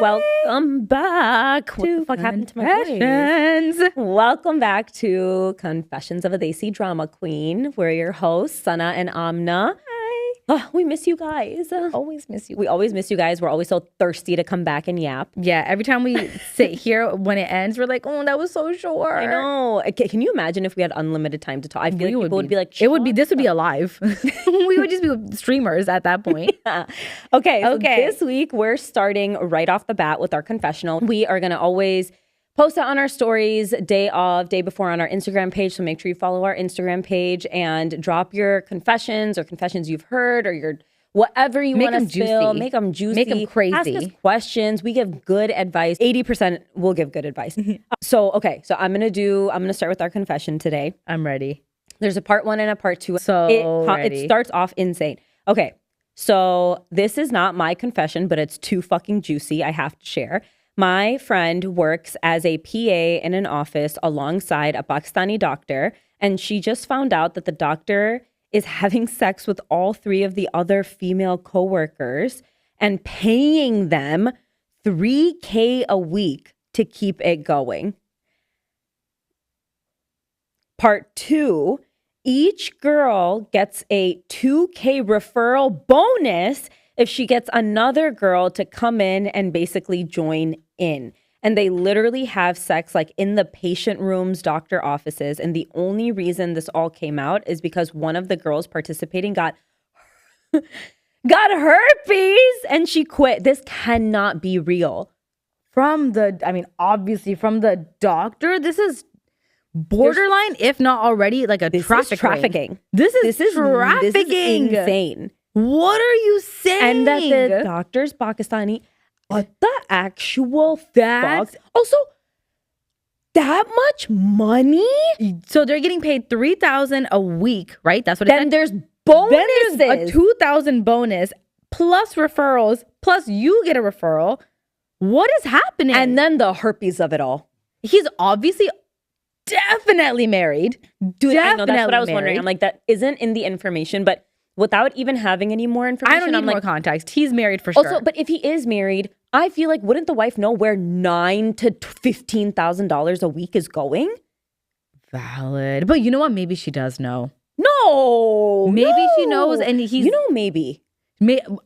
Welcome back. What the fuck happened to my voice? Welcome back to Confessions of a Desi Drama Queen. We're your hosts, Sana and Amna. Hi. Oh, we miss you guys. Always miss you. We always miss you guys. We're always so thirsty to come back and yap. Yeah, every time we sit here, when it ends, we're like, oh, that was so short. I know. Can you imagine if we had unlimited time to talk? I feel like people would be like, this would be alive. We would just be streamers at that point. Yeah. Okay. So this week, we're starting right off the bat with our confessional. We are going to always post it on our stories day before on our Instagram page. So make sure you follow our Instagram page and drop your confessions or confessions you've heard or your whatever you want to spill. Make them juicy. Make them crazy. Ask us questions. We give good advice. 80% will give good advice. So I'm going to start with our confession today. I'm ready. There's a part 1 and a part 2. Ready. It starts off insane. Okay. So this is not my confession, but it's too fucking juicy. I have to share. My friend works as a PA in an office alongside a Pakistani doctor, and she just found out that the doctor is having sex with all 3 of the other female coworkers and paying them $3,000 a week to keep it going. Part 2, each girl gets a $2,000 referral bonus if she gets another girl to come in and basically join in. And they literally have sex like in the patient rooms, doctor offices. And the only reason this all came out is because one of the girls participating got herpes and she quit. This cannot be real. Obviously from the doctor, this is borderline, if not already, like a trafficking. This is trafficking. This is insane. What are you saying? And that the doctor's Pakistani. What the actual fuck? Also, that much money? So they're getting paid $3,000 a week, right? That's what it Then said. there's bonuses. Then there's a $2,000 bonus plus referrals, plus you get a referral. What is happening? And then the herpes of it all. He's obviously definitely married. Dude, I know, that's what I was wondering. I'm like, that isn't in the information, but without even having any more information, I don't need more context. He's married for sure. Also, but if he is married, I feel like wouldn't the wife know where $9,000 to $15,000 a week is going? Valid. But you know what? Maybe she does know. Maybe she knows, and he's maybe.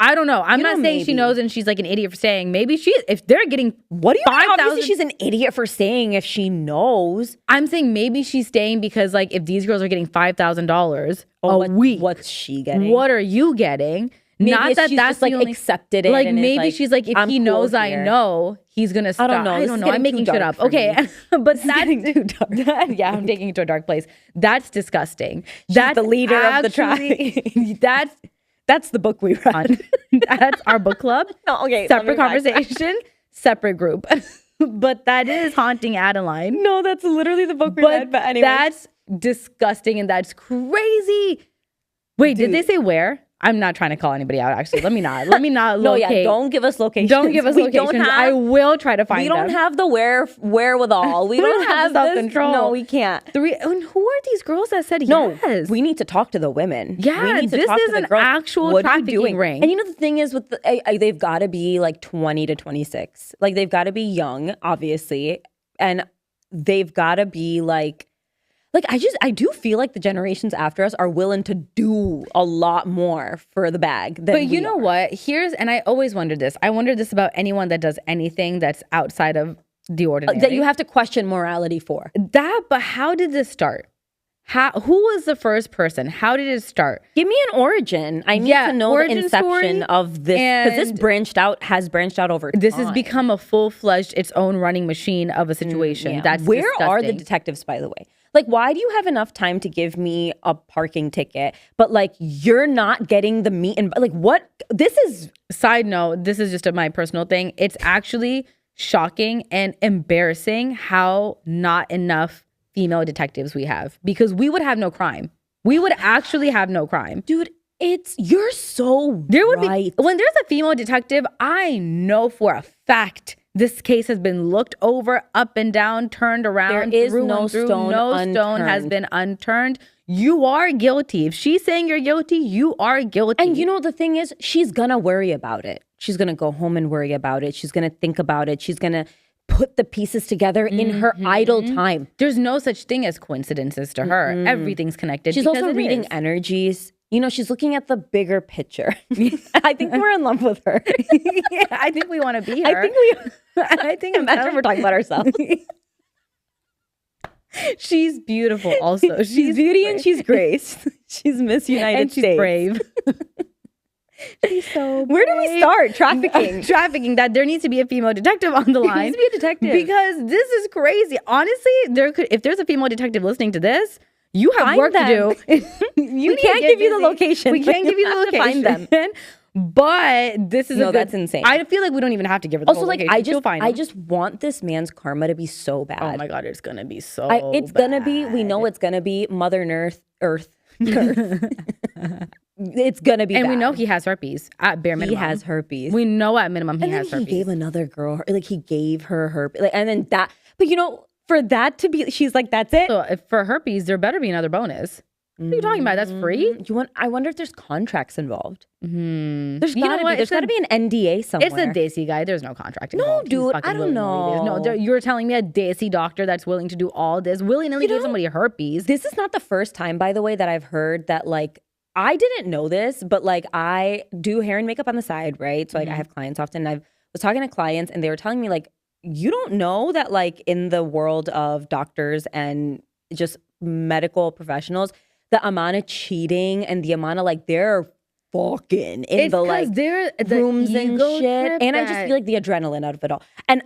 I don't know. I'm not saying she knows and she's like an idiot for saying. Maybe if they're getting what do you mean? Obviously she's an idiot for saying if she knows. I'm saying maybe she's staying because like if these girls are getting $5,000 a week, what's she getting? What are you getting? Maybe not that she's that's just, like only, accepted it. Like maybe she's like, if he knows cool I know, he's gonna stop. I don't know. I'm making shit up. Okay, but that's getting too dark. Yeah, I'm taking it to a dark place. That's disgusting. That's the leader of the tribe. That's the book we read. That's our book club. No, okay. Separate conversation, separate group. But that is haunting Adeline. No, that's literally the book we read. But anyway. That's disgusting and that's crazy. Wait, did they say where? I'm not trying to call anybody out, actually. Let me not locate. No, yeah, don't give us locations. Don't give us locations. I will try to find them. We don't have the wherewithal. We don't have self-control. No, we can't. And who are these girls that said yes? No, we need to talk to the women. Yeah, we need to this talk is to the an girls. actual trafficking ring. And you know the thing is with they've got to be like 20 to 26. Like they've got to be young, obviously. And they've got to be like I do feel like the generations after us are willing to do a lot more for the bag than But you know what? And I always wondered this. I wondered this about anyone that does anything that's outside of the ordinary. That you have to question morality for. But how did this start? Who was the first person? How did it start? Give me an origin. I need to know the inception of this, because this has branched out over time. This has become a full-fledged, its own running machine of a situation. That's Where disgusting. are the detectives, by the way? Like, why do you have enough time to give me a parking ticket, but like you're not getting the meat and like what? This is side note. This is just my personal thing. It's actually shocking and embarrassing how not enough female detectives we have, because we would have no crime. We would actually have no crime, dude. You're so there would right. be when there's a female detective. I know for a fact this case has been looked over, up and down, turned around. There is no stone has been unturned. you are guilty. If she's saying you're guilty, you are guilty. And you know, the thing is, she's gonna worry about it. She's gonna go home and worry about it. She's gonna think about it. She's gonna put the pieces together in her idle time. There's no such thing as coincidences to her. Everything's connected. She's also reading energies. You know, she's looking at the bigger picture. I think we're in love with her. Yeah, I think we want to be her. I think imagine we're talking about ourselves. She's beautiful also. She's beauty and she's grace. She's Miss United and she's States. brave. She's so brave. Where do we start? Trafficking. Trafficking. That there needs to be a female detective on the line. There needs to be a detective. Because this is crazy. Honestly, if there's a female detective listening to this, you have Find work them. to do. We can't give you the location. We can't give you the location. Find them. But this is that's insane. I feel like we don't even have to give her the Also, whole like location. I just want this man's karma to be so bad. Oh my God, it's gonna be so it's bad. gonna be, we know it's gonna be Mother Earth. It's gonna be And bad. we know he has herpes at bare minimum. He has herpes. We know at minimum he and has then herpes. he gave another girl, like he gave her herpes. Like, and then that, but you know, for that to be, she's like, that's it. So if for herpes, there better be another bonus. What are you talking about? That's free? I wonder if there's contracts involved. There's There's gotta be an NDA somewhere. It's a Desi guy. There's no contract No, involved. He's dude, fucking I don't willy-nilly. know. No, you're telling me a Desi doctor that's willing to do all this, willy-nilly give somebody herpes. This is not the first time, by the way, that I've heard that, like, I didn't know this, but like I do hair and makeup on the side, right? So like I have clients often. I was talking to clients and they were telling me like, you don't know that like in the world of doctors and just medical professionals, the amount of cheating and the amount of like they're fucking in the like rooms and shit. And I just feel like the adrenaline out of it all. And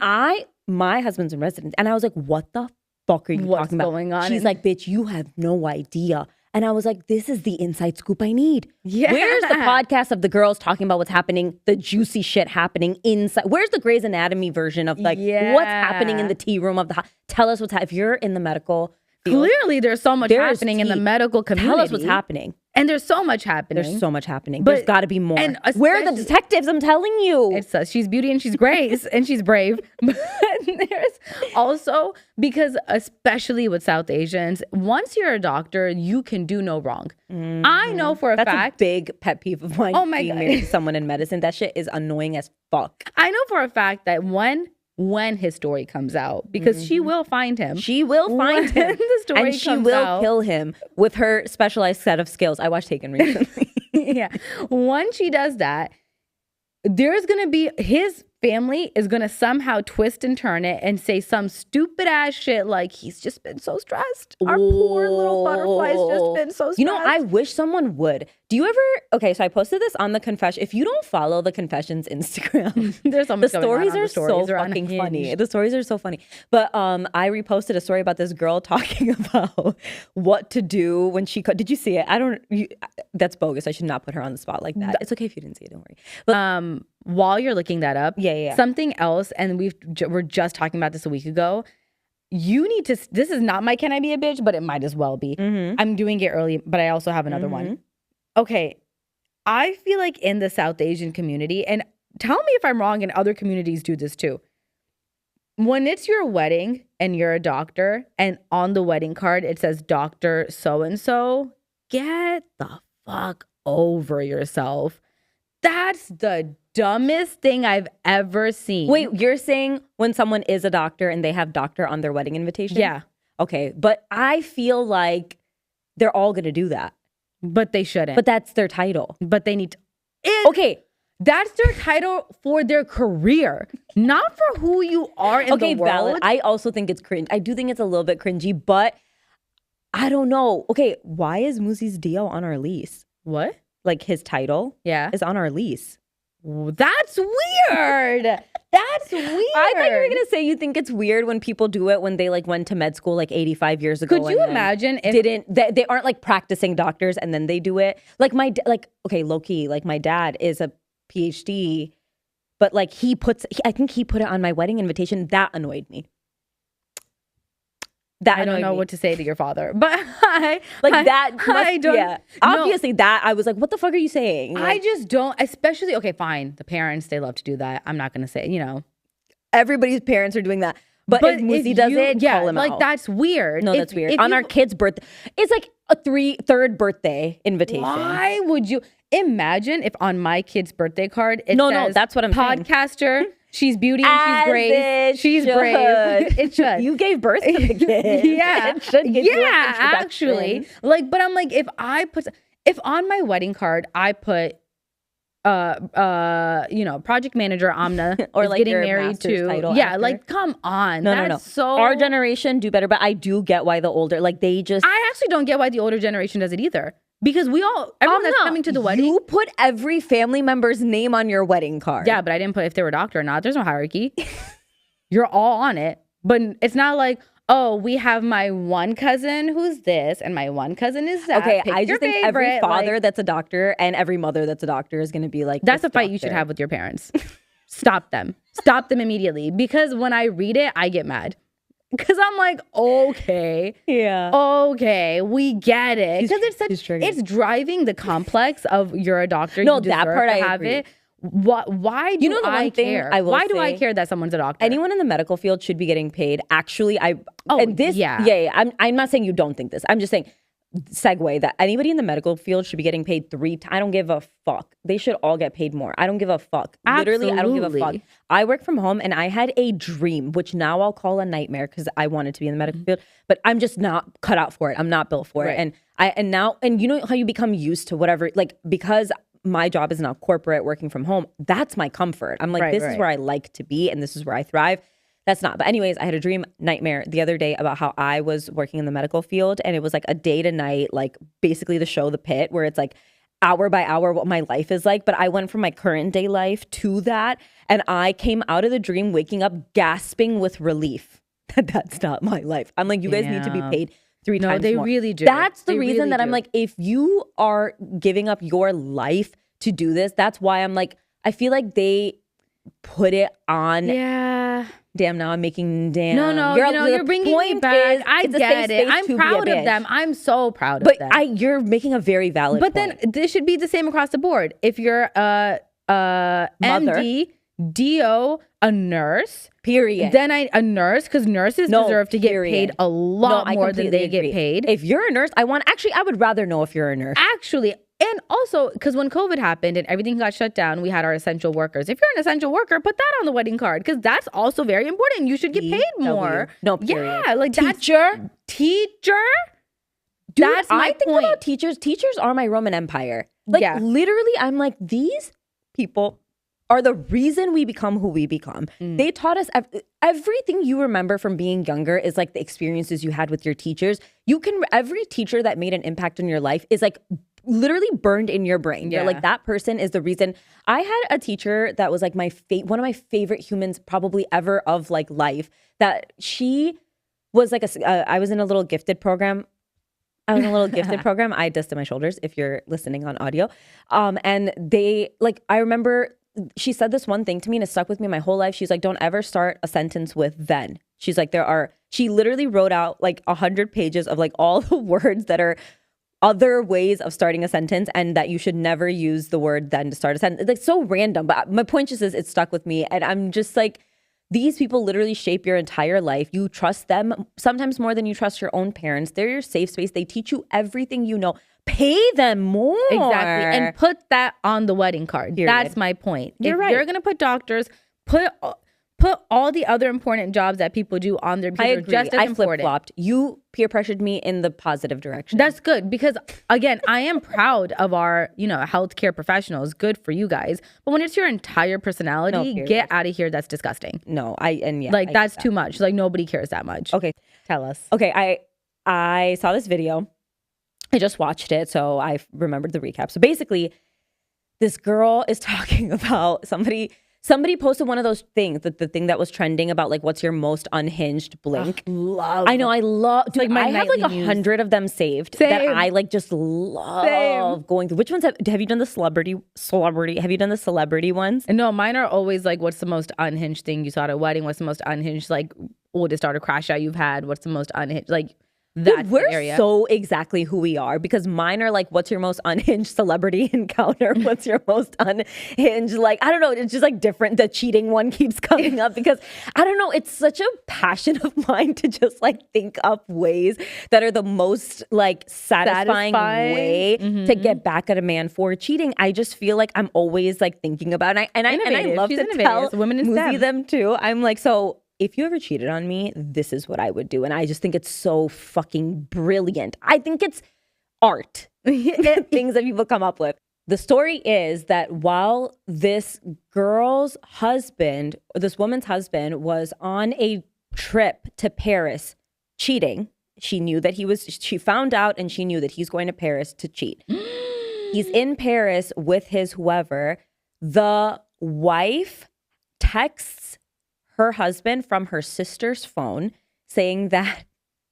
my husband's in residence and I was like, what the fuck are you talking about? Going on? She's like, bitch, you have no idea. And I was like, this is the inside scoop I need. Yeah. Where's the podcast of the girls talking about what's happening, the juicy shit happening inside? Where's the Grey's Anatomy version of like what's happening in the tea room of the tell us what's happening. If you're in the medical field, clearly there's so much happening in the medical community. Tell us what's happening. And there's so much happening. There's so much happening. But there's got to be more. and Where are the detectives? I'm telling you. She's beauty and she's grace and she's brave. But there's also, because especially with South Asians, once you're a doctor, you can do no wrong. I know for a That's fact. a big pet peeve of mine. Oh my being God. married to someone in medicine. That shit is annoying as fuck. I know for a fact that when his story comes out, because she will find him. She will find him. The story and she comes will out, kill him with her specialized set of skills. I watched Taken recently. yeah. Once she does that, there's going to be his family is going to somehow twist and turn it and say some stupid ass shit like he's just been so stressed. Our poor little butterfly's just been so stressed. You know, I wish someone would. Do you ever? Okay, so I posted this on the confession. If you don't follow the Confessions Instagram, there's so much the going on stories on are the stories. so They're fucking unhinged. funny. The stories are so funny. But I reposted a story about this girl talking about what to do when she. Did you see it? That's bogus. I should not put her on the spot like that. It's okay if you didn't see it. Don't worry. But while you're looking that up, Yeah. something else, and we're just talking about this a week ago. You need to. This is not my "Can I Be a Bitch," but it might as well be. I'm doing it early, but I also have another one. Okay, I feel like in the South Asian community, and tell me if I'm wrong, and other communities do this too. When it's your wedding and you're a doctor, and on the wedding card it says Doctor so and so, get the fuck over yourself. That's the dumbest thing I've ever seen. wait, you're saying when someone is a doctor and they have doctor on their wedding invitation? Yeah. Okay, but I feel like they're all gonna do that. But they shouldn't. But that's their title. But they need to. Okay. That's their title for their career, not for who you are in the world. Valid. I also think it's cringe. I do think it's a little bit cringy, but I don't know. Okay, why is Musi's Dio on our lease? What? Like his title Yeah. is on our lease. That's weird. That's weird. I thought you were gonna say you think it's weird when people do it when they like went to med school like 85 years ago. Could you imagine if they aren't like practicing doctors and then they do it? Like okay, low key, like my dad is a PhD, but like I think he put it on my wedding invitation. That annoyed me. I don't know what to say to your father, but I obviously that I was like, what the fuck are you saying? Like, I just don't, especially, okay, fine. The parents, they love to do that. I'm not going to say, everybody's parents are doing that. But if Musi does it, yeah, call him like out. that's weird. No, that's weird. On our kid's birthday, it's like a third birthday invitation. Why would you imagine if on my kid's birthday card it says, that's what I'm saying. Podcaster, she's beauty and she's grace, she's brave. It should. You gave birth to the kid. Yeah, it should give you an yeah, introduction. actually. Like, but I'm like, if on my wedding card I put project manager Amna or is like getting your married to, title yeah, after. like come on, No. So our generation do better, but I do get why the older, like they just. I actually don't get why the older generation does it either, because everyone that's coming to the wedding. You put every family member's name on your wedding card. Yeah, but I didn't put if they were a doctor or not. There's no hierarchy. You're all on it, but it's not like, oh, we have my one cousin who's this and my one cousin is that. Okay, Pick I your just think favorite. every father Like, that's a doctor and every mother that's a doctor is going to be like, that's this a fight you should doctor. have with your parents. Stop them immediately, because when I read it, I get mad. Because I'm like, okay, we get it. Because it's driving the complex of you're a doctor. No, you that deserve part to I have agree. it. Why do the I one thing care? I will Why do I say, care that someone's a doctor? anyone in the medical field should be getting paid. Actually, I'm not saying you don't think this. I'm just saying, segue, that anybody in the medical field should be getting paid 3 times. I don't give a fuck. They should all get paid more. I don't give a fuck. Literally, I don't give a fuck. Absolutely. I work from home and I had a dream, which now I'll call a nightmare because I wanted to be in the medical field, but I'm just not cut out for it. I'm not built for it. And you know how you become used to whatever, like, because my job is now corporate, working from home, that's my comfort. I'm like, this is where I like to be and this is where I thrive. That's not. But anyways, I had a dream nightmare the other day about how I was working in the medical field, and it was like a day to night, like basically the show The Pit, where it's like hour by hour what my life is like. But I went from my current day life to that, and I came out of the dream waking up gasping with relief that that's not my life. I'm like, you guys need to be paid 3 times more. No, they really do. That's the They reason really that I'm do. like, if you are giving up your life to do this, that's why I'm like, I feel like they put it on. Yeah. Damn, now I'm making No, you're bringing me back. I get it. I'm proud of them. I'm so proud of them. But you're making a very valid But point. then this should be the same across the board. If you're a MD, DO, a nurse, period. Then a nurse, because nurses deserve to get paid a lot more than they get paid. If you're a nurse, I would rather know if you're a nurse. Actually, and also, because when COVID happened and everything got shut down, we had our essential workers. If you're an essential worker, put that on the wedding card, because that's also very important. You should get paid more. No, period. Yeah, like teacher. Dude, That's my think point. about teachers. Teachers are my Roman Empire. Like, literally, I'm like, these people are the reason we become who we become. They taught us everything you remember from being younger is like the experiences you had with your teachers. Every teacher that made an impact on your life is like literally burned in your brain. You're like, that person is the reason. I had a teacher that was like one of my favorite humans probably ever of like life, that she was like I was in a little gifted program. I dusted my shoulders if you're listening on audio. And I remember she said this one thing to me and it stuck with me my whole life. She's like, don't ever start a sentence with then. She's like, she literally wrote out like 100 pages of like all the words that are other ways of starting a sentence, and that you should never use the word then to start a sentence. It's like so random, but my point just is it stuck with me. And I'm just like, these people literally shape your entire life. You trust them sometimes more than you trust your own parents. They're your safe space. They teach you everything you know. Pay them more. Exactly. And put that on the wedding card. Period. That's my point. You're if right. you're going to put doctors, put all the other important jobs that people do on there, because I they're agree. just as I important. flip-flopped. You peer pressured me in the positive direction. That's good, because again, I am proud of our, healthcare professionals. Good for you guys. But when it's your entire personality, get out of here. That's disgusting. No, that's too much. Like, nobody cares that much. Okay. Tell us. Okay, I saw this video. I just watched it, so I remembered the recap. So basically, this girl is talking about somebody posted one of those things, the thing that was trending about like, what's your most unhinged blink? I love. Dude, my I have like nightly 100 of them saved that I like just love going through. Which ones have you done the celebrity? Have you done the celebrity ones? No, mine are always like, what's the most unhinged thing you saw at a wedding? What's the most unhinged, like, oldest daughter crash out you've had? What's the most unhinged, like, That's we're the area. so exactly who we are, because mine are like, what's your most unhinged celebrity encounter? What's your most unhinged, like, I don't know. It's just like different. The cheating one keeps coming up because I don't know. It's such a passion of mine to just like think up ways that are the most like satisfying way to get back at a man for cheating. I just feel like I'm always like thinking about it. And I love She's to innovative. tell It's women in Muzi STEM. them too. I'm like, so if you ever cheated on me, this is what I would do. And I just think it's so fucking brilliant. I think it's art, things that people come up with. The story is that while this girl's husband, or this woman's husband, was on a trip to Paris cheating, she found out and she knew that he's going to Paris to cheat. He's in Paris with his whoever. The wife texts her husband from her sister's phone saying that,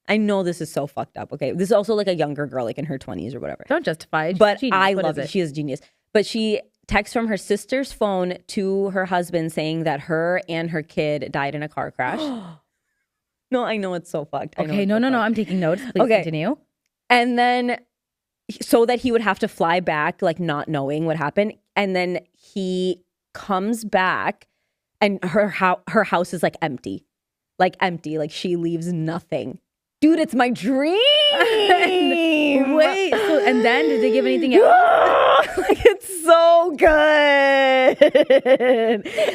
I know this is so fucked up. Okay. This is also like a younger girl, like in her 20s or whatever. Don't justify it. But Genius. I What love is it. She is genius. But she texts from her sister's phone to her husband saying that her and her kid died in a car crash. No, I know it's so fucked. Okay, no. I'm taking notes. Please continue. And then so that he would have to fly back, like not knowing what happened. And then he comes back and her house is like empty. Like she leaves nothing. Dude, it's my dream. Wait, and then did they give anything else? Like, it's so good.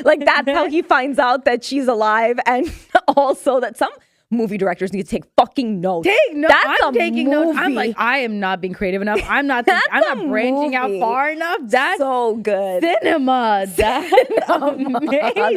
Like, that's how he finds out that she's alive, and also that some movie directors need to take fucking notes. I'm taking notes. I'm like, I am not being creative enough. I'm not branching out far enough. That's so good. Cinema. That's amazing.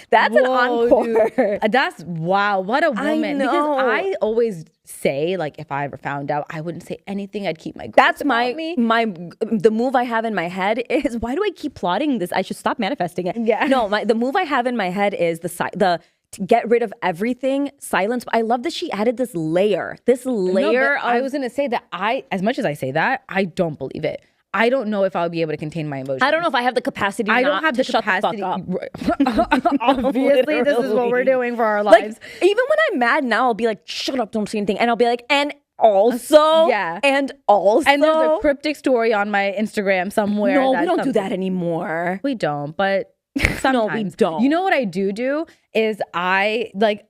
That's an encore. Dude. That's wow. What a woman. Because I always say, like, if I ever found out, I wouldn't say anything. I'd keep my That's the move I have in my head is, why do I keep plotting this? I should stop manifesting it. Yeah. No, the move I have in my head is to get rid of everything, silence. But I love that she added this layer. I was gonna say that as much as I say that, I don't believe it. I don't know if I'll be able to contain my emotions. I don't know if I have the capacity. I don't have the shut capacity. The fuck up. Obviously, this is what we're doing for our lives. Like, even when I'm mad now, I'll be like, "Shut up! Don't say anything," and I'll be like, "And also, yeah, and also." And there's a cryptic story on my Instagram somewhere. No, we don't do that anymore. We don't, but sometimes. No, we don't. You know what I do is I like.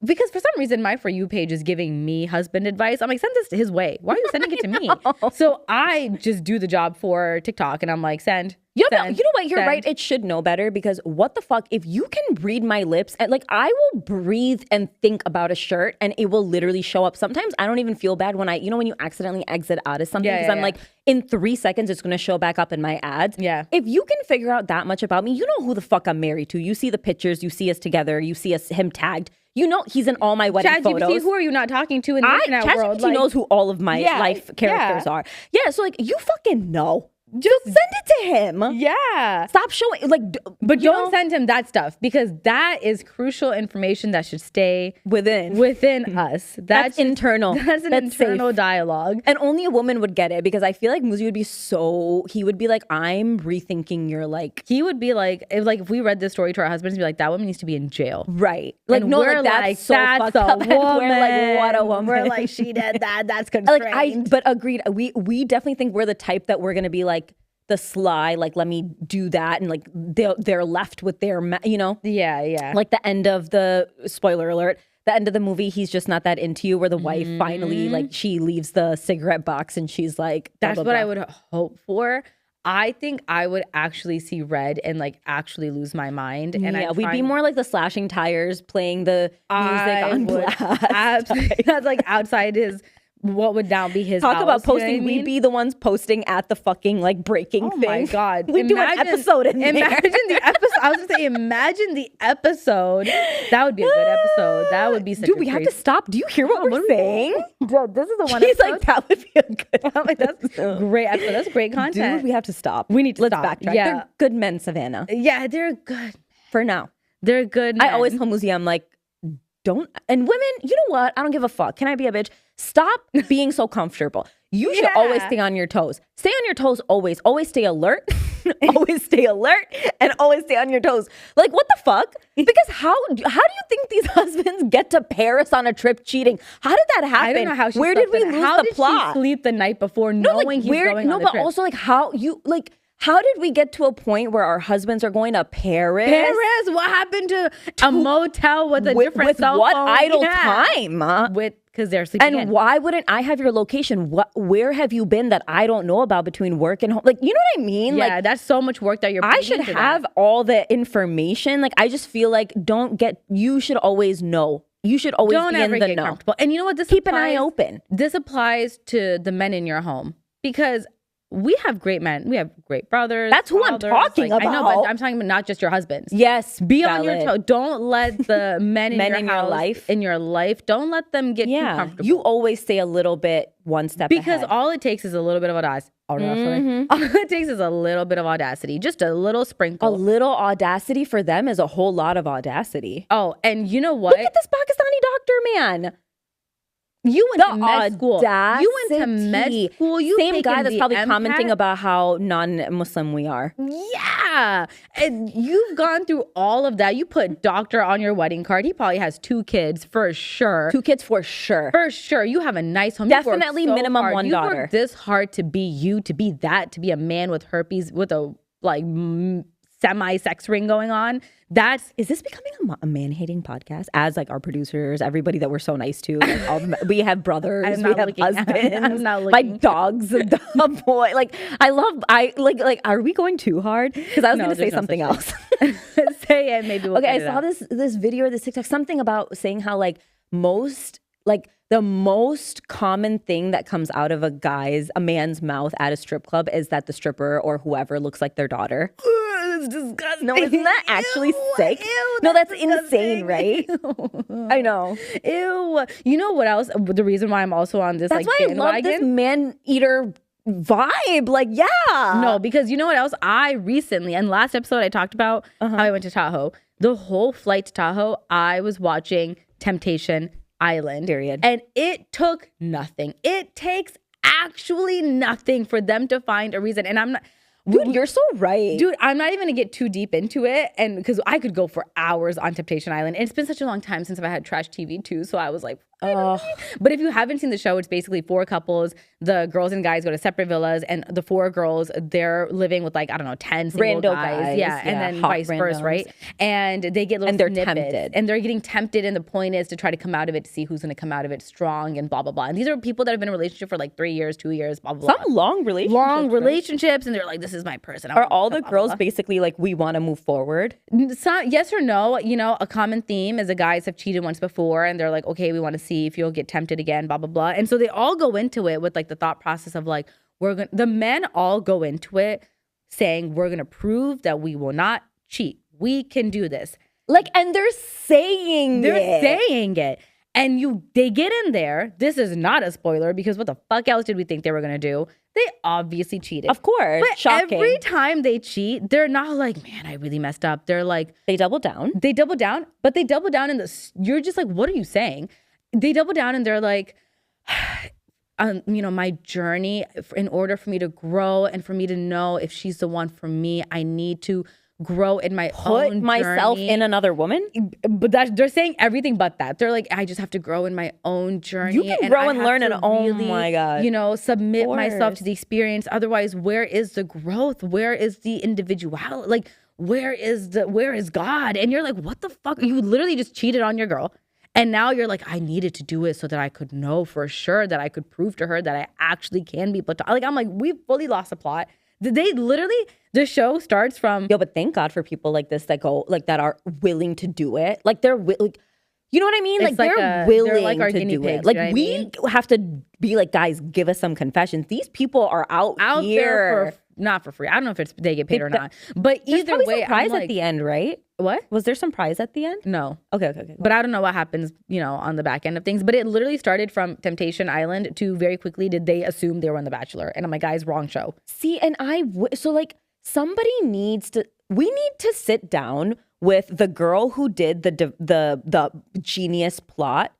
Because for some reason, my For You page is giving me husband advice. I'm like, send this his way. Why are you sending it to me? So I just do the job for TikTok and I'm like, send. You know what? You're right. It should know better, because what the fuck? If you can read my lips, and like, I will breathe and think about a shirt and it will literally show up. Sometimes I don't even feel bad when when you accidentally exit out of something, because I'm like, in 3 seconds, it's going to show back up in my ads. Yeah. If you can figure out that much about me, you know who the fuck I'm married to. You see the pictures, you see us together, you see him tagged. You know he's in all my wedding photos. Who are you not talking to in the internet world? ChatGPT knows who all of my life characters are. Yeah, so like, you fucking know. Just send it to him. Yeah. Stop showing, like, but don't send him that stuff, because that is crucial information that should stay within us. That's internal. That's an internal dialogue. And only a woman would get it, because I feel like Muzi would be he would be like, I'm rethinking your like. He would be like, if we read this story to our husbands, he'd be like, that woman needs to be in jail. Right. Like, no, we're like, that's so fucked up. Woman. We're like, what a woman. We're like, she did that. That's constrained. But agreed. We definitely think we're the type that we're going to be like, the sly, like, let me do that, and like they're left with their, yeah, like the end of the spoiler alert, the end of the movie, he's just not that into you, where the wife finally, like, she leaves the cigarette box and she's like, blah, that's blah, what blah. I would hope for. I think I would actually see red and like actually lose my mind. And we'd be more like the slashing tires, playing the music on blast. That's like outside his. What would now be his Talk house, about posting. You know what I mean? We'd be the ones posting at the fucking like breaking thing. Oh my God. We'd do an episode in there. Imagine the episode. I was going to say, imagine the episode. That would be a good episode. That would be such Dude, we have to stop. Do you hear what we're saying? Dude, this is the one She's episode. like, that would be a good I'm like, that's great episode. That's great content. Dude, we have to stop. We need to Let's stop. backtrack. Yeah. They're good men, Savannah. Yeah, they're good. For now. They're good men. I always tell Muzi, I'm like, and women, you know what? I don't give a fuck. Can I be a bitch? Stop being so comfortable. You should always stay on your toes. Stay on your toes always. Always stay alert. always stay alert and always stay on your toes. Like, what the fuck? Because how do you think these husbands get to Paris on a trip cheating? How did that happen? I don't know how she Where slept did we the- lose how the did plot? She sleep the night before knowing he's going on the but trip? also like how did we get to a point where our husbands are going to Paris? Paris, what happened to a motel with a different with cell what phone? idle Yeah. time? Because they're sleeping And in. why wouldn't I have your location? Where have you been that I don't know about between work and home? Like, you know what I mean? Yeah, Like, that's so much work that you're I putting should into have that. all the information. Like, I just feel like you should always know. You should always Don't be ever in the get know. comfortable. And you know what? This Keep an eye applies- open. This applies to the men in your home because we have great men. We have great brothers. That's who I'm fathers. talking I know, about. but I'm talking about not just your husbands. Yes, Be on your valid. toe. Don't let the men in Men your in your house, life. in your life, don't let them get too Yeah, comfortable. you always stay a little bit one step Because ahead. all it takes is a little bit of audacity. All it takes is a little bit of audacity, just a little A sprinkle. little audacity for them is a whole lot of audacity. Oh, and you know what? Look at this Pakistani doctor, man. You went The to med school. You went to med audacity. school. You Same guy taken that's the probably MCAT. commenting about how non-Muslim we are. Yeah. And you've gone through all of that. You put doctor on your wedding card. He probably has 2 kids for sure. 2 kids for sure. For sure. You have a nice home. You've worked Definitely so minimum hard. 1 You've daughter. worked this hard to be you, to be that, to be a man with herpes, with a like semi-sex ring going on. Is this becoming a man-hating podcast? As like our producers, everybody that we're so nice to, like we have brothers, I'm we not have looking. husbands, I'm not my looking. dogs, the boy. Like I like. Are we going too hard? Because I was No, going to say there's no something such else. Say it. Maybe we'll Okay, I cut it saw out. this video or this TikTok, something about saying how like the most common thing that comes out of a man's mouth at a strip club is that the stripper or whoever looks like their daughter. It's disgusting. No, isn't that actually sick? Ew, No, that's disgusting. insane, right? I know. Ew. You know what else? The reason why I'm also on this That's like why I love this bandwagon? man-eater vibe. Like, yeah. No, because you know what else? I recently, and last episode I talked about how I went to Tahoe. The whole flight to Tahoe, I was watching Temptation Island. Period. And it took nothing. It takes actually nothing for them to find a reason. And I'm not... Dude, you're so right. Dude, I'm not even gonna get too deep into it, and because I could go for hours on Temptation Island. And it's been such a long time since I've had trash TV too, so I was like, finally. But if you haven't seen the show, it's basically 4 couples. The girls and guys go to separate villas, and the 4 girls, they're living with like, I don't know, 10 single Rando guys. guys, Yeah, and yeah, then hot vice versa, randoms. right? And they get little And they're snippets, tempted. and they're getting tempted, and the point is to try to come out of it, to see who's gonna come out of it strong and blah blah blah. And these are people that have been in a relationship for like 3 years, 2 years, blah blah blah. Some long relationships. Long right? relationships, and they're like, this is my person. Are all the girls basically like, we want to move forward? Yes or no? You know, a common theme is the guys have cheated once before, and they're like, okay, we want to see if you'll get tempted again, blah blah blah. And so they all go into it with like the thought process of like, the men all go into it saying, we're gonna prove that we will not cheat. We can do this. Like, and they're saying it. And they get in there. This is not a spoiler because what the fuck else did we think they were gonna do? They obviously cheated. Of course. But Shocking. every time they cheat, they're not like, man, I really messed up. They're like, They double down. they double down, but they double down in the, you're just like, what are you saying? They double down and they're like, you know, my journey, in order for me to grow and for me to know if she's the one for me, I need to grow in my Put own myself journey. in another woman. But they're saying everything but that. They're like, I just have to grow in my own journey. You can grow I and have learn to and oh really, my God. you know, submit Of myself course. to the experience. Otherwise, where is the growth? Where is the individuality? Like, where is God? And you're like, what the fuck? You literally just cheated on your girl. And now you're like, I needed to do it so that I could know for sure, that I could prove to her that I actually can be platonic. Like, I'm like, we fully lost the plot. They literally, the show starts from, Yo, but thank God for people like this that go like that are willing to do it. Like they're like, you know what I mean? It's Like like they're they're willing like our to guinny do pigs, it. Like you know what I we mean? have to be like, guys, give us some confessions. These people are out here. there for, not for free. I don't know if they get paid or not. But There's either probably way, some prize I'm like, at the end, right? what? Was there some prize at the end? No. Okay. But I don't know what happens, you know, on the back end of things. But it literally started from Temptation Island to very quickly did they assume they were on The Bachelor. And I'm like, guys, wrong show. See, and so like somebody we need to sit down with the girl who did the genius plot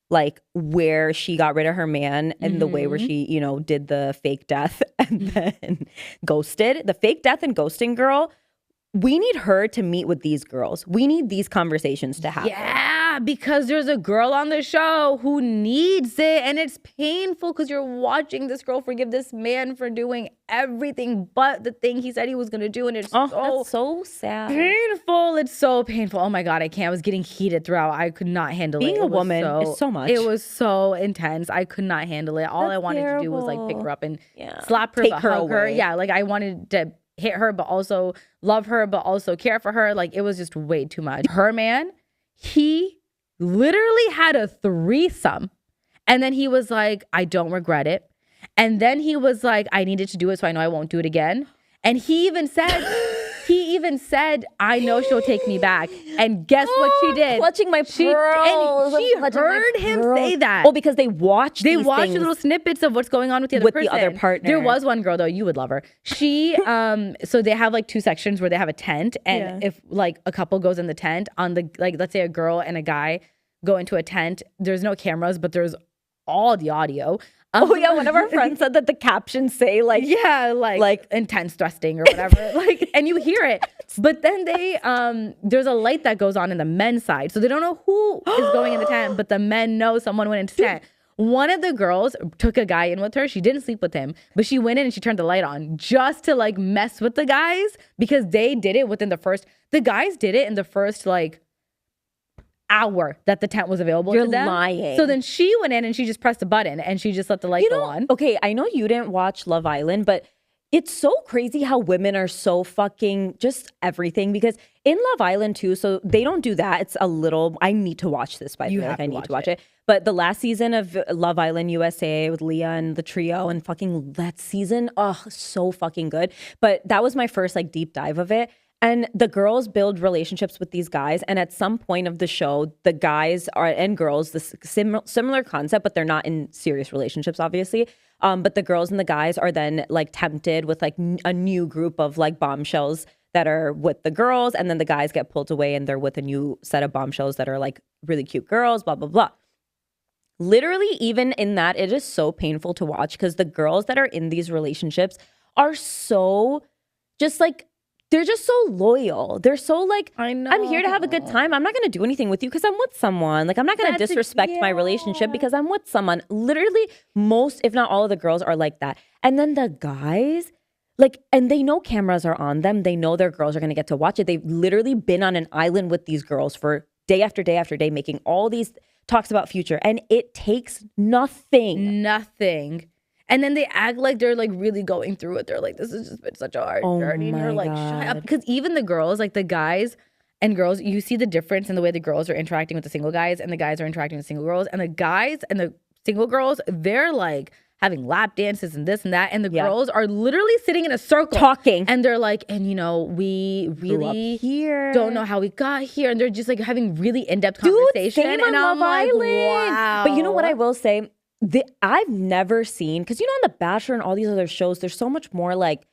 like where she got rid of her man and the way where Mm-hmm. she, you know, did the fake death and then ghosted. The fake death and ghosting girl, we need her to meet with these girls. We need these conversations to happen. Yeah, because there's a girl on the show who needs it, and it's painful because you're watching this girl forgive this man for doing everything but the thing he said he was gonna do, and it's That's so sad. painful. It's so painful. Oh my God, I can't. I was getting heated throughout. I could not handle it. Being It a was woman is so much. It was so intense. I could not handle it. All I That's wanted to do was like pick her up and slap her, Take but her hug her. away. Yeah, like I wanted to hit her, but also love her, but also care for her. Like it was just way too much. Her man, he literally had a threesome. And then he was like, I don't regret it. And then he was like, I needed to do it so I know I won't do it again. And he even said, I know she'll take me back. And guess what she did? Clutching my pearls. And she I'm clutching my heard him pearls. say that. Oh, because they watched They these watched things. little snippets of what's going on with the other With person. the other partner. There was one girl though, you would love her. She so they have like two sections where they have a tent, and if like a couple goes in the tent on the, like let's say a girl and a guy go into a tent, there's no cameras, but there's all the audio. Oh yeah, one of our friends said that the captions say like like intense thrusting or whatever. Like, and you hear it. But then they there's a light that goes on in the men's side. So they don't know who is going in the tent, but the men know someone went into the tent. One of the girls took a guy in with her. She didn't sleep with him, but she went in and she turned the light on just to like mess with the guys, because they did it within the guys did it in the first like hour that the tent was available You're to them. lying. So then she went in and she just pressed a button and she just let the light go on. Okay, I know you didn't watch Love Island, but it's so crazy how women are so fucking just everything, because in Love Island too, so they don't do that. It's a little, I need to watch this, by the way. have Like, I to need to watch watch it. But the last season of Love Island USA with Leah and the trio and fucking that season, oh, so fucking good. But that was my first like deep dive of it. And the girls build relationships with these guys. And at some point of the show, the guys are and girls, this similar concept, but they're not in serious relationships, obviously. But the girls and the guys are then like tempted with like a new group of like bombshells that are with the girls. And then the guys get pulled away and they're with a new set of bombshells that are like really cute girls, blah, blah, blah. Literally, even in that, it is so painful to watch because the girls that are in these relationships are so just like, they're just so loyal. They're so like, I know. I'm here to have a good time. I'm not going to do anything with you because I'm with someone. Like, I'm not going to disrespect my relationship because I'm with someone. Literally, most, if not all of the girls are like that. And then the guys, like, and they know cameras are on them. They know their girls are going to get to watch it. They've literally been on an island with these girls for day after day after day, making all these talks about future. And it takes nothing. Nothing. And then they act like they're like really going through it. They're like, this has just been such a hard journey. And you're like, shut up. Because even the girls, like the guys and girls, you see the difference in the way the girls are interacting with the single guys and the guys are interacting with single girls. And the guys and the single girls, they're like having lap dances and this and that. And the girls are literally sitting in a circle Talking. And they're like, and you know, we really here. don't know how we got here. And they're just like having really in-depth conversation. Same and on I'm Love like, Island. wow. But you know what I will say? I've never seen, because you know on The Bachelor and all these other shows, there's so much more like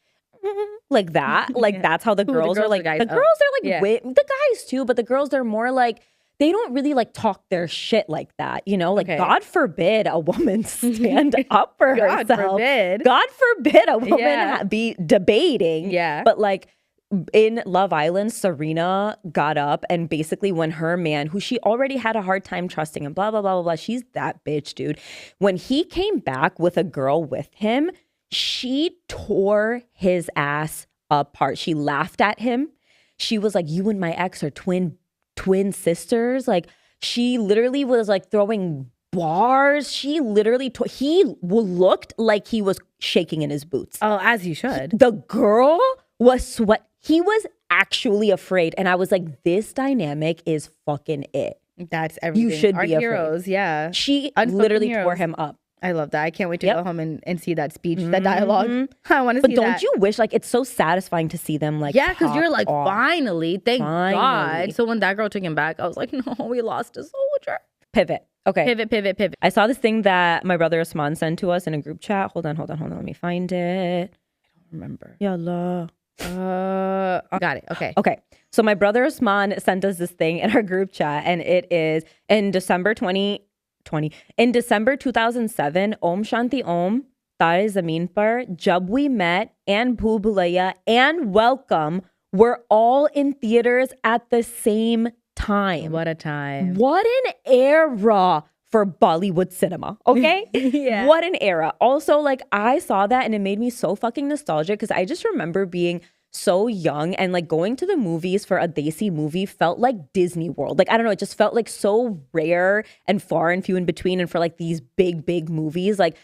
that. Like that's how the girls are like. the guys. The girls are like the guys too, but the girls they're more like they don't really like talk their shit like that. You know, like God forbid a woman stand up for herself. God forbid a woman be debating. Yeah, but like. In Love Island, Serena got up and basically when her man, who she already had a hard time trusting and blah, blah, blah, blah, blah, she's that bitch, dude. When he came back with a girl with him, she tore his ass apart. She laughed at him. She was like, you and my ex are twin sisters. Like she literally was like throwing bars. She literally, he looked like he was shaking in his boots. Oh, as he should. The girl was he was actually afraid. And I was like, this dynamic is fucking it. That's everything. You should Our be heroes, afraid. yeah. She literally tore him up. I love that. I can't wait to go home and see that speech, that dialogue. I want to see that. But don't you wish, like, it's so satisfying to see them, like, yeah, because you're like, off. Finally, thank God. So when that girl took him back, I was like, no, we lost a soldier. Pivot. Okay. Pivot. I saw this thing that my brother Osman sent to us in a group chat. Hold on. Let me find it. I don't remember. Yallah. Got it. Okay. So my brother Osman sent us this thing in our group chat, and it is in December 2020. 20. In December 2007, Om Shanti Om, Tare Zameen Par, Jab We Met, and Bhool Bhulaiya, and Welcome were all in theaters at the same time. What a time. What an era for Bollywood cinema, okay? Yeah. What an era. Also, like, I saw that and it made me so fucking nostalgic because I just remember being so young and like going to the movies for a Desi movie felt like Disney World. Like, I don't know, it just felt like so rare and far and few in between. And for like these big movies, like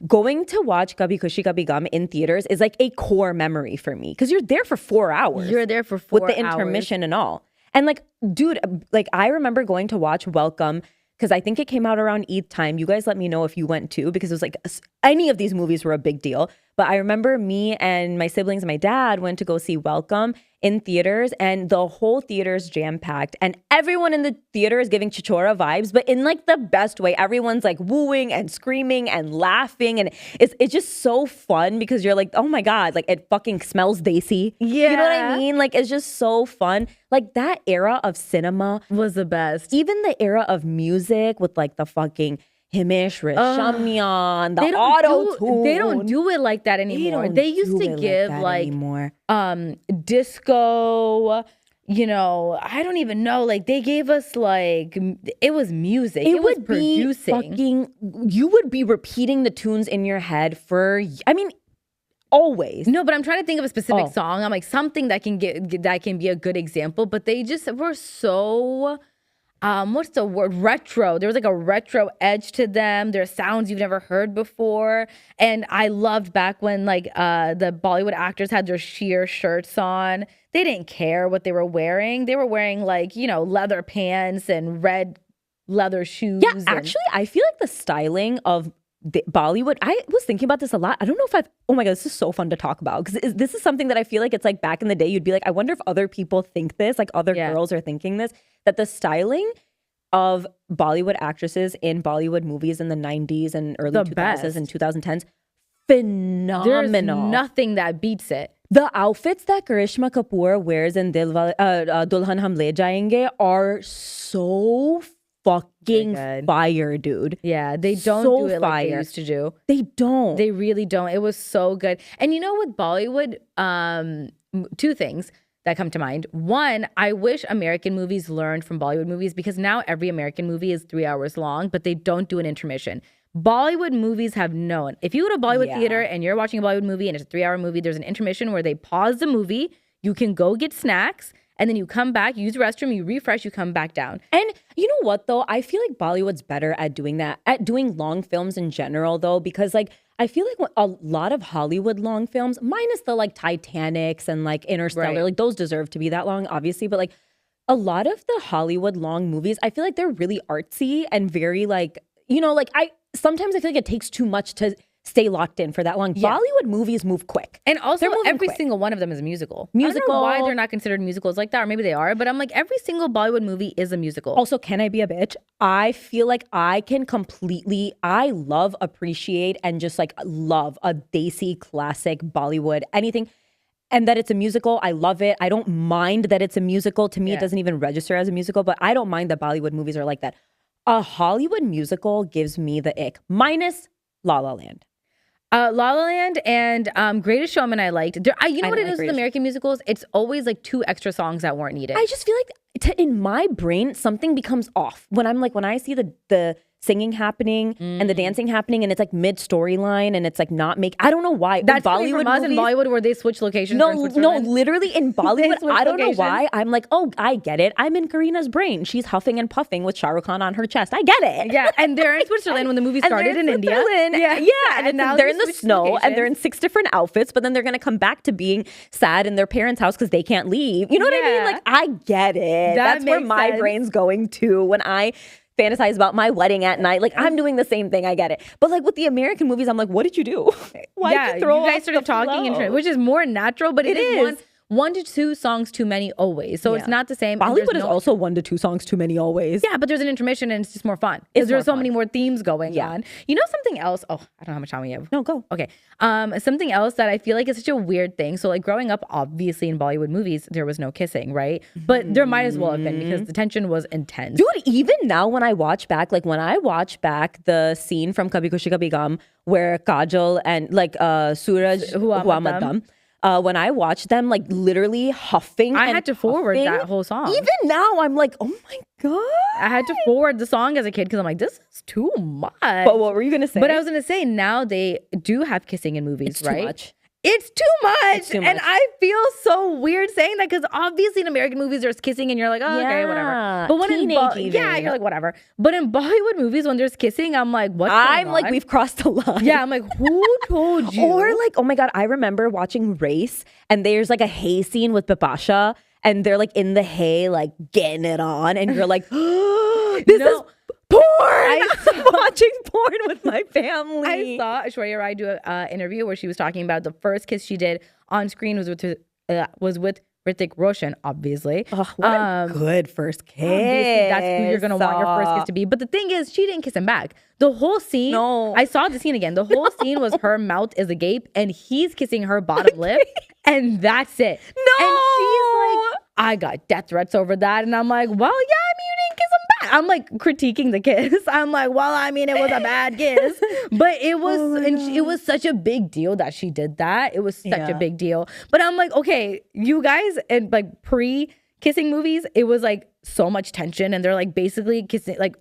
going to watch Kabhi Khushi Kabhi Gum in theaters is like a core memory for me because you're there for 4 hours. You're there for 4 hours. With the intermission and all. And like, dude, like I remember going to watch Welcome because I think it came out around Eid time. You guys let me know if you went too because it was like any of these movies were a big deal. But I remember me and my siblings and my dad went to go see Welcome in theaters and the whole theater is jam-packed and everyone in the theater is giving Chichora vibes, but in like the best way. Everyone's like wooing and screaming and laughing and it's just so fun because you're like, oh my God, like it fucking smells Desi. Yeah. You know what I mean? Like it's just so fun. Like that era of cinema was the best. Even the era of music with like the fucking Himesh Reshamyan, the auto-tune. They don't do it like that anymore. They used to give like disco, you know, I don't even know. Like they gave us like, it was music. It was producing. You would be repeating the tunes in your head for, I mean, always. No, but I'm trying to think of a specific song. I'm like something that can that can be a good example, but they just were so... what's the word? Retro. There was like a retro edge to them. There are sounds you've never heard before. And I loved back when like the Bollywood actors had their sheer shirts on. They didn't care what they were wearing. They were wearing like, you know, leather pants and red leather shoes. Yeah, actually, I feel like the styling of Bollywood, I was thinking about this a lot. I don't know if oh my God, this is so fun to talk about because this is something that I feel like it's like back in the day, you'd be like, I wonder if other people think this, like other girls are thinking this, that the styling of Bollywood actresses in Bollywood movies in the 90s and early 2000s and 2010s, phenomenal. There's nothing that beats it. The outfits that Karishma Kapoor wears in Dulhan Hum Le Jayenge are so fucking fire, dude. Yeah, they don't do it like they used to do. They don't. They really don't. It was so good. And you know, with Bollywood, two things that come to mind. One, I wish American movies learned from Bollywood movies because now every American movie is 3 hours long, but they don't do an intermission. Bollywood movies have known. If you go to a Bollywood theater and you're watching a Bollywood movie and it's a 3-hour movie, there's an intermission where they pause the movie, you can go get snacks, and then you come back, you use the restroom, you refresh, you come back down. And you know what, though? I feel like Bollywood's better at doing that, at doing long films in general, though, because like I feel like a lot of Hollywood long films, minus the like Titanics and like Interstellar, like those deserve to be that long, obviously, but like a lot of the Hollywood long movies, I feel like they're really artsy and very like, you know, like sometimes I feel like it takes too much to stay locked in for that long. Yeah. Bollywood movies move quick. And also every single one of them is a musical. I don't know why they're not considered musicals like that, or maybe they are, but I'm like, every single Bollywood movie is a musical. Also, can I be a bitch? I feel like I love, appreciate, and just like love a Desi classic Bollywood, anything. And that it's a musical, I love it. I don't mind that it's a musical. To me, it doesn't even register as a musical, but I don't mind that Bollywood movies are like that. A Hollywood musical gives me the ick, minus La La Land. La La Land and Greatest Showman I liked. You know what it is with American musicals? It's always like 2 extra songs that weren't needed. I just feel like in my brain, something becomes off. When I see the singing happening and the dancing happening and it's like mid-storyline and it's like I don't know why. That's Bollywood movies, in Bollywood where they switch locations. No, literally in Bollywood, I don't know why. I'm like, oh, I get it. I'm in Karina's brain. She's huffing and puffing with Shah Rukh Khan on her chest. I get it. Yeah, and they're in Switzerland when the movie started in India. Yeah, and now they're in the snow locations. And they're in 6 different outfits, but then they're going to come back to being sad in their parents' house because they can't leave. You know what I mean? Like, I get it. That's where my brain's going to when I fantasize about my wedding at night. Like, I'm doing the same thing. I get it. But like with the American movies, I'm like, what did you do? Why did you throw you guys started talking, which is more natural, but it is 1 to 2 songs too many always. So it's not the same. And there's Bollywood is also 1 to 2 songs too many always. yeah, but there's an intermission and it's just more fun because there's so many more themes going on. You know something else? Oh, I don't know how much time we have. No, go. Okay. Something else that I feel like is such a weird thing. So like growing up, obviously in Bollywood movies, there was no kissing, right? But there might as well have been because the tension was intense. Dude, even now when I watch back the scene from Kabhi Khushi Kabhi Gum where Kajol and like Suraj Hua Maddam, when I watched them like literally huffing, I had to forward puffing, that whole song. Even now, I'm like, oh my god! I had to forward the song as a kid because I'm like, this is too much. But what were you gonna say? But I was gonna say now they do have kissing in movies, It's right? too much. It's too much. too And much. I feel so weird saying that because obviously in American movies there's kissing and you're like, oh, okay, whatever. But when even. you're like, whatever. But in Bollywood movies, when there's kissing, I'm like, what's going on? Like, we've crossed the line. Yeah, I'm like, who told you? Or like, oh my god, I remember watching Race, and there's like a hay scene with Bipasha, and they're like in the hay, like getting it on, and you're like, this is porn. I'm watching porn with my family. I saw Aishwarya Rai do an interview where she was talking about the first kiss she did on screen was with Hrithik Roshan, obviously. Oh, what a good first kiss. Obviously, that's who you're gonna want your first kiss to be. But the thing is, she didn't kiss him back. The whole scene, I saw the scene again. The whole scene was her mouth is agape and he's kissing her bottom lip, and that's it. No. And she's like, I got death threats over that. And I'm like, well, yeah, I mean, you didn't kiss him back. I'm like critiquing the kiss. I'm like, well, I mean, it was a bad kiss. But it was, it was such a big deal that she did that. It was such a big deal. But I'm like, okay, you guys, and like pre-kissing movies, it was like so much tension. And they're like basically kissing, like,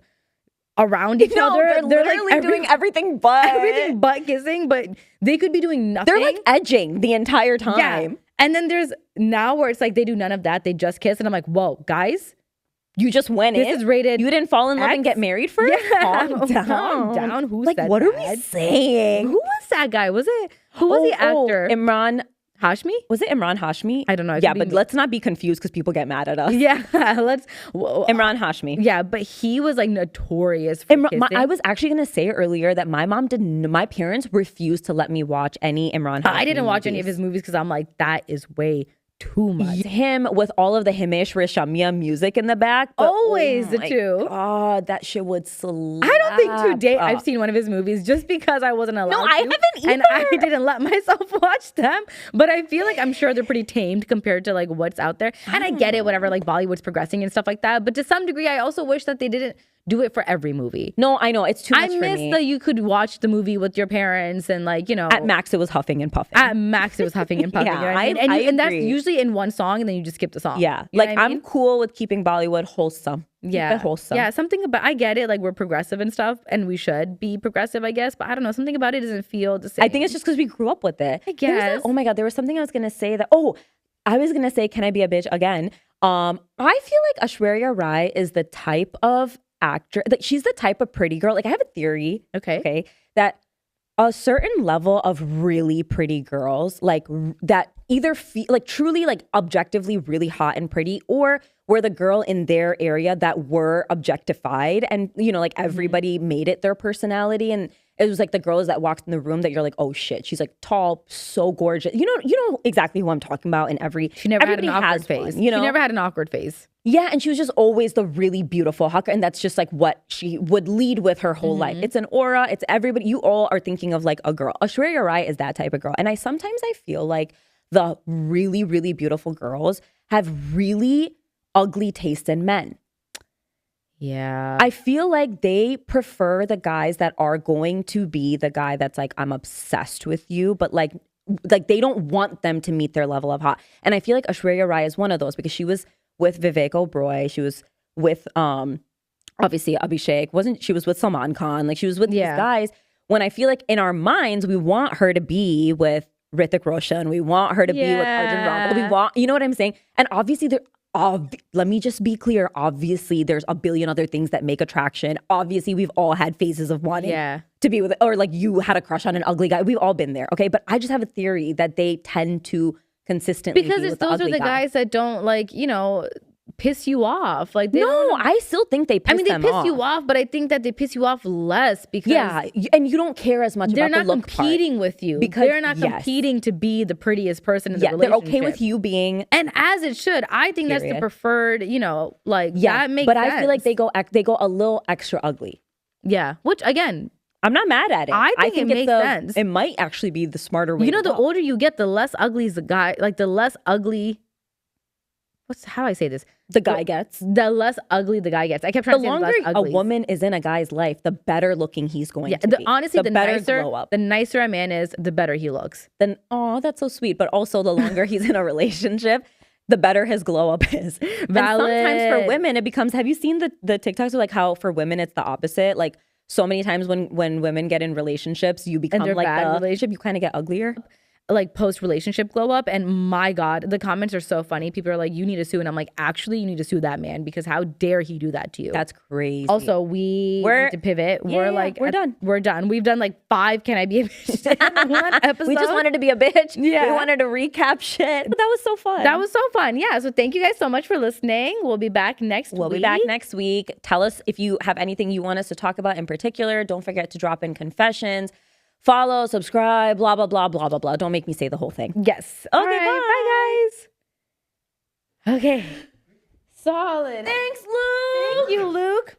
around each other. They're literally like doing everything but kissing, but they could be doing nothing. They're like edging the entire time. Yeah. And then there's now where it's like they do none of that. They just kiss. And I'm like, whoa, guys. You just went in. This is rated. You didn't fall in love and get married first? Yeah. Calm down. Who like, said what that? are we saying? Who was that guy? Was it? Who was the actor? Imran Hashmi? Was it Imran Hashmi? I don't know. Yeah, but let's not be confused because people get mad at us. Yeah, Imran Hashmi. Yeah, but he was like notorious for kissing. I was actually going to say earlier that my parents refused to let me watch any Imran Hashmi I didn't watch any of his movies because I'm like, that is way too much. Him with all of the Himesh Reshammiya music in the back. But, always the two. God, that shit would slap. I don't think to date I've seen one of his movies just because I wasn't allowed to. No, I haven't either. And I didn't let myself watch them. But I feel like I'm sure they're pretty tamed compared to like what's out there. And I get it, whatever, like Bollywood's progressing and stuff like that. But to some degree, I also wish that they didn't do it for every movie. No, I know. It's too much for me. I miss that you could watch the movie with your parents and like, you know. At max, it was huffing and puffing. At max, it was huffing and puffing. Yeah, you know what I mean? And that's agree. usually in one song and then you just skip the song. Yeah. You know like, what I mean? I'm cool with keeping Bollywood wholesome. Yeah. Keep it wholesome. Yeah, something about, I get it, like we're progressive and stuff, and we should be progressive, I guess, but I don't know, something about it doesn't feel the same. I think it's just because we grew up with it. I guess. Oh my God, there was something I was going to say I was going to say, can I be a bitch again? I feel like Aishwarya Rai is the type of actor, like she's the type of pretty girl. Like I have a theory. Okay. That a certain level of really pretty girls, like that either feel like truly like objectively really hot and pretty, or were the girl in their area that were objectified and, you know, like everybody made it their personality. And it was like the girls that walked in the room that you're like, oh shit, she's like tall, so gorgeous. You know exactly who I'm talking about in She never had an awkward phase. You know? She never had an awkward phase. Yeah, and she was just always the really beautiful hawker, and that's just like what she would lead with her whole life. It's an aura, it's everybody. You all are thinking of like a girl. Aishwarya Rai is that type of girl. And I feel like the really, really beautiful girls have really ugly taste in men. Yeah. I feel like they prefer the guys that are going to be the guy that's like, I'm obsessed with you, but like they don't want them to meet their level of hot. And I feel like Aishwarya Rai is one of those because she was with Vivek Oberoi. She was with obviously Abhishek. She was with Salman Khan. Like she was with these guys. When I feel like in our minds, we want her to be with Hrithik Roshan. We want her to be with Arjun Rampal. We want, you know what I'm saying? And obviously let me just be clear. Obviously, there's a billion other things that make attraction. Obviously, we've all had phases of wanting to be with, or like you had a crush on an ugly guy. We've all been there, okay? But I just have a theory that they tend to consistently because be it's with the those are ugly the guy. guys that don't like, you know, piss you off. Like, they No, don't, I still think they piss I mean, they them piss off. you off, but I think that they piss you off less because And you don't care as much they're about not the look competing with you. Because- They're not yes. competing to be the prettiest person in the Yeah, relationship. they're okay with you being. And as it should. I think that's the Period. preferred, you know, like, Yeah, that makes but sense. I feel like they go a little extra ugly. Yeah, which, again, I'm not mad at it. I think it it's makes sense. It might actually be the smarter way. you know, to the go. older you get, the less ugly is the guy. Like, the less ugly, how do I say this? the guy gets. The less ugly the guy gets. I kept trying The to say longer less a ugly. woman is in a guy's life, the better looking he's going to be. Honestly, the better nicer, glow up. the nicer a man is, the better he looks. Then, oh, that's so sweet. But also, the longer he's in a relationship, the better his glow up is. And sometimes for women, it becomes. Have you seen the TikToks of like how for women it's the opposite? Like so many times when women get in relationships, you become they're like bad the relationship. You kind of get uglier. Like post-relationship glow up, and my God, the comments are so funny. People are like, you need to sue. And I'm like, actually, you need to sue that man, because how dare he do that to you? That's crazy. Also, we need to pivot. We're done. We're done. We've done like 5 Can I Be a Bitch in one episode. We just wanted to be a bitch. Yeah. We wanted to recap shit. But that was so fun. That was so fun. Yeah. So thank you guys so much for listening. We'll be back next week. We'll be back next week. Tell us if you have anything you want us to talk about in particular. Don't forget to drop in confessions. Follow, subscribe, blah, blah, blah, blah, blah, blah. Don't make me say the whole thing. Yes. Okay, Bye, guys. Okay. Solid. Thanks, Luke. Thank you, Luke.